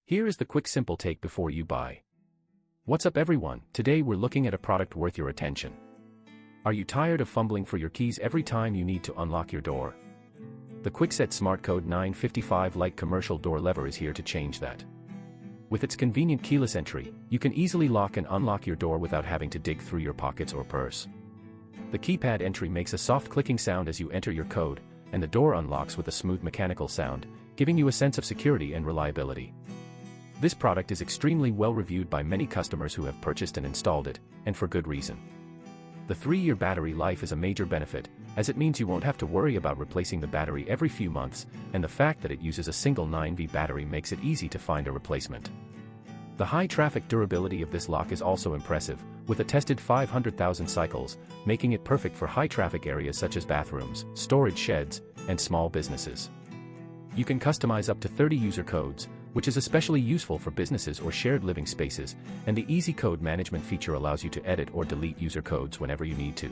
Here is the quick simple take before you buy. What's up everyone, today we're looking at a product worth your attention. Are you tired of fumbling for your keys every time you need to unlock your door? The Kwikset SmartCode 955 light commercial door lever is here to change that. With its convenient keyless entry, you can easily lock and unlock your door without having to dig through your pockets or purse. The keypad entry makes a soft clicking sound as you enter your code, and the door unlocks with a smooth mechanical sound, giving you a sense of security and reliability. This product is extremely well reviewed by many customers who have purchased and installed it, and for good reason. The 3-year battery life is a major benefit, as it means you won't have to worry about replacing the battery every few months, and the fact that it uses a single 9V battery makes it easy to find a replacement. The high traffic durability of this lock is also impressive, with a tested 500,000 cycles, making it perfect for high traffic areas such as bathrooms, storage sheds, and small businesses. You can customize up to 30 user codes, which is especially useful for businesses or shared living spaces, and the easy code management feature allows you to edit or delete user codes whenever you need to.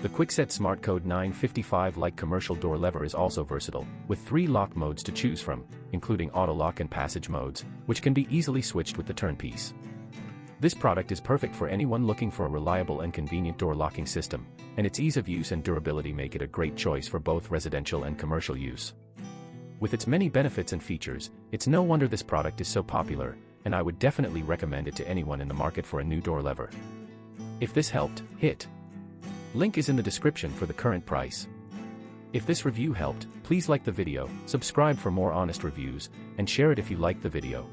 The Kwikset SmartCode 955 light commercial door lever is also versatile, with 3 lock modes to choose from, including auto lock and passage modes, which can be easily switched with the turn piece. This product is perfect for anyone looking for a reliable and convenient door locking system, and its ease of use and durability make it a great choice for both residential and commercial use. With its many benefits and features, it's no wonder this product is so popular, and I would definitely recommend it to anyone in the market for a new door lever. If this helped, hit link is in the description for the current price. If this review helped, please like the video, subscribe for more honest reviews, and share it if you liked the video.